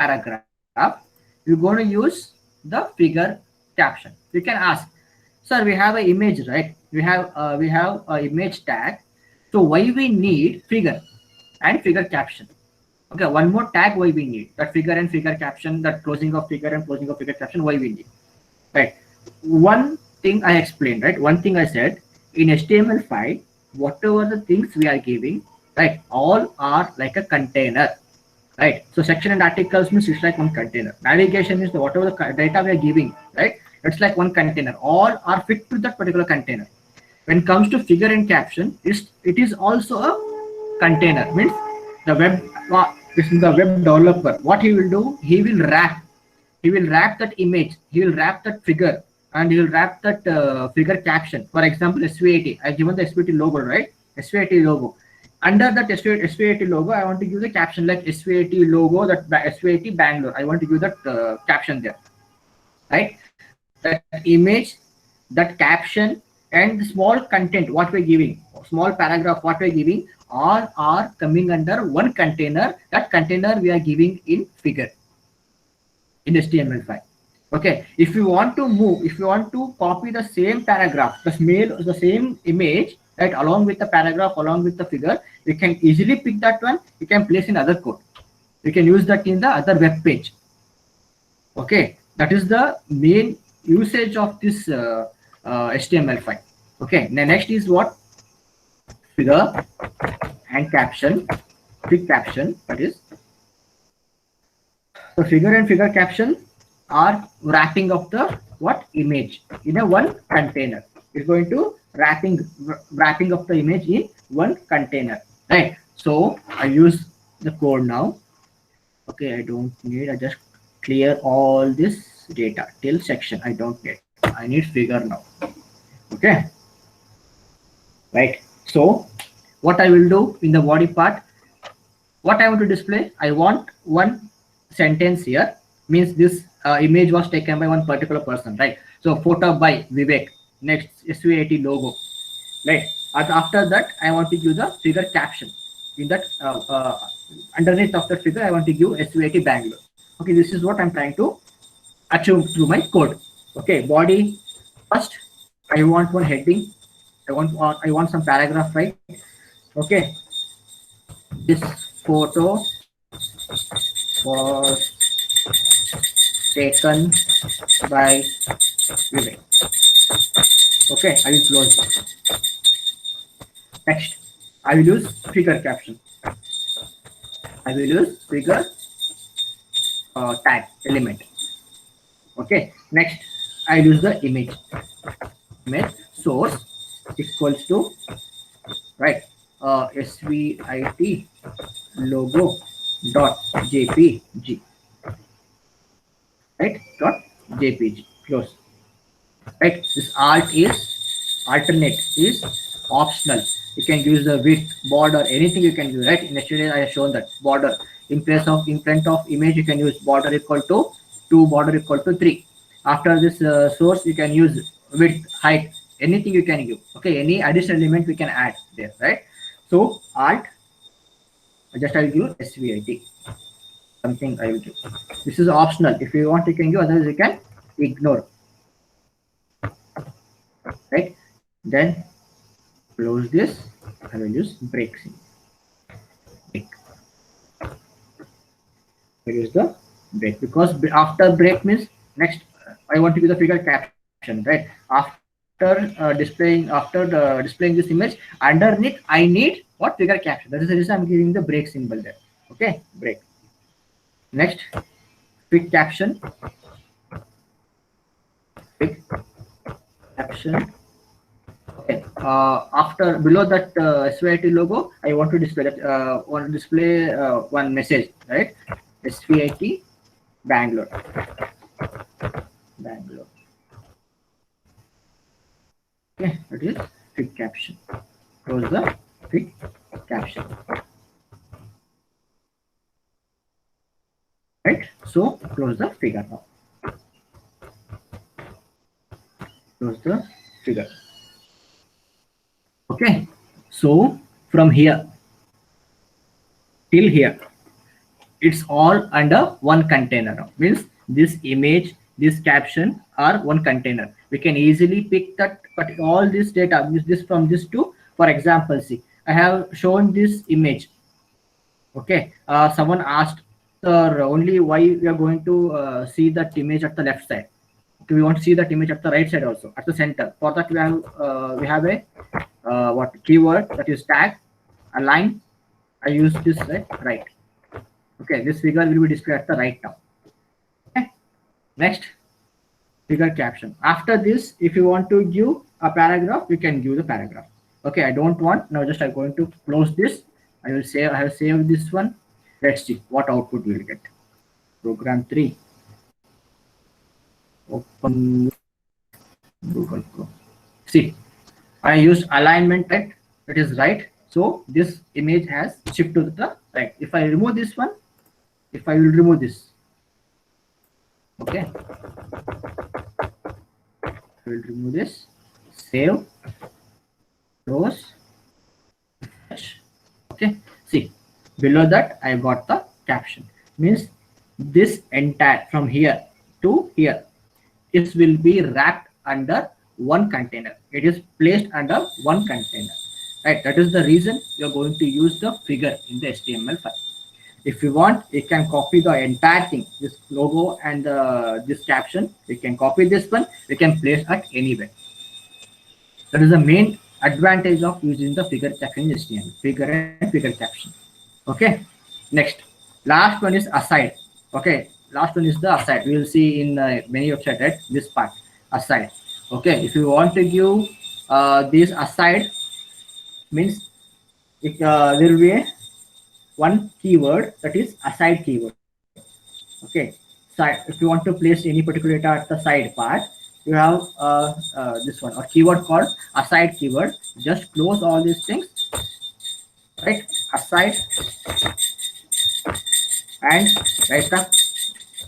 paragraph, you're going to use the figure caption. You can ask, sir, we have an image, right? We have a image tag. So why we need figure and figure caption? Okay, one more tag why we need that figure and figure caption, that closing of figure and closing of figure caption, why we need, right? One thing I explained, right? One thing I said, in HTML file, whatever the things we are giving, right, all are like a container, right? So section and articles means it's like one container. Navigation is the whatever the data we are giving, right? It's like one container. All are fit to that particular container. When it comes to figure and caption, it is also a container. Means the web, this is the web developer. What he will do, he will wrap that image, he will wrap that figure, and he will wrap that figure caption. For example, SVIT. I given the SVIT logo, right? SVIT logo. Under that SVIT logo, I want to give the caption like SVIT logo, that SVIT Bangalore. I want to give that caption there, right? That image, that caption, and the small content what we're giving, small paragraph what we're giving, all are coming under one container. That container we are giving in figure in HTML file. Okay, if you want to move, if you want to copy the same paragraph, the same image, right, along with the paragraph, along with the figure, you can easily pick that one. You can place in other code. You can use that in the other web page. Okay, that is the main usage of this HTML file. Okay, now next is what? Figure and caption. Figcaption, that is. So figure and figure caption are wrapping of the what image in a one container. It's going to wrapping of the image in one container, right? So I use the code now. Okay, I don't need, I just clear all this data till section. I don't need, I need figure now. Okay, right? So what I will do in the body part, what I want to display, I want one sentence here, means this image was taken by one particular person, right? So photo by Vivek, next SVIT logo, right? And after that, I want to give the figure caption. In that underneath of the figure, I want to give SVIT Bangalore. Okay, this is what I'm trying to achieve through my code. Okay, body first, I want one heading. I want some paragraph, right? Okay, this photo was taken by Vivek. Okay, I will close it. Next, I will use figure caption. I will use figure tag element. Okay, next I use the image. Image source equals to, right, SVIT logo dot jpg, right, dot jpg, close. Right, this alt is alternate, is optional. You can use the width, border, anything you can use, right? In yesterday I have shown that border, in place of, in front of image, you can use border equal to 2, border equal to 3. After this source, you can use width, height, anything you can give. Okay, any additional element we can add there, right? So alt, just I will give SVIT, something I will do. This is optional. If you want, you can give, otherwise you can ignore, right? Then close this. I will use breaks. Break. I use the break because after break means next I want to give the figure caption, right? After displaying this image, underneath I need what? Figure caption. That is the reason I'm giving the break symbol there. Okay, break. Next, fig caption. Fig caption. Okay. After below that SVIT logo, I want to display that one message, right? SVIT Bangalore. Bangalore. Okay, that is fig caption. Close the fig caption. Right. So close the figure now. Close the figure. Okay, so from here till here, it's all under one container now. Means this image, this caption are one container. We can easily pick that, but all this data, this from this to, for example, see, I have shown this image. Okay, someone asked, sir, only why we are going to see that image at the left side. Okay, we want to see that image at the right side also, at the center. For that, we have a what keyword, that is tag align. I use this right. Okay, this figure will be displayed at the right now. Okay, next, figure caption. After this, if you want to give a paragraph, you can give the paragraph. Okay, I don't want now. Just I'm going to close this. I will save. I have saved this one. Let's see what output we will get. Program 3. Open Google Chrome. See, I used alignment right. It is right. So this image has shifted to the right. If I remove this one, if I will remove this, okay, I will remove this, save, close, okay. See, below that I got the caption. Means this entire from here to here, it will be wrapped under one container. It is placed under one container, right? That is the reason you're going to use the figure in the HTML file. If you want, you can copy the entire thing, this logo and this caption. You can copy this one. You can place it anywhere. That is the main advantage of using the figure caption in HTML. Figure and figure caption. Okay. Next, last one is aside. Okay. Last one is the aside. We will see in many websites, right? This part, aside. Okay. If you want to give this aside, means there will be a one keyword, that is aside keyword. Okay, side. If you want to place any particular data at the side part, you have this one or keyword called aside keyword. Just close all these things, right? Aside and write the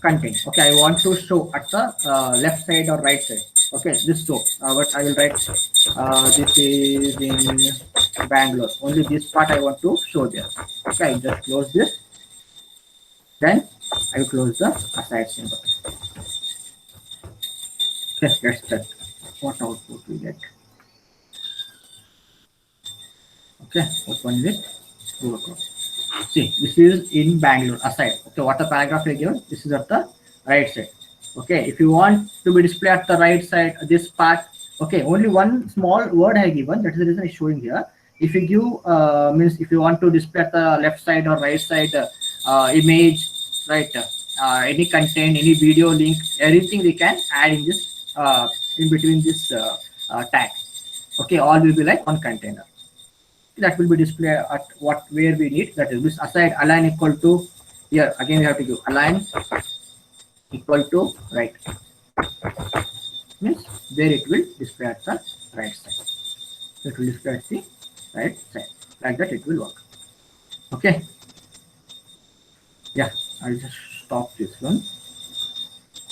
content. Okay, I want to show at the left side or right side. Okay, this show. But I will write this is in Bangalore. Only this part I want to show there. Okay, I just close this. Then I will close the aside symbol. Okay, let's check what output we get. Okay, open it. Google Chrome. See, this is in Bangalore aside. Okay, what the paragraph I given? This is at the right side. Okay, if you want to be displayed at the right side, this part. Okay, only one small word I given. That is the reason it's showing here. If you give means if you want to display at the left side or right side image, right, any content, any video link, everything we can add in this in between this tag. Okay, all will be like one container. That will be displayed at what where we need. That is this aside align equal to here. Again we have to give align equal to right. Means there it will display at the right side. It will display at the right side. Like that it will work. Okay. Yeah, I'll just stop this one.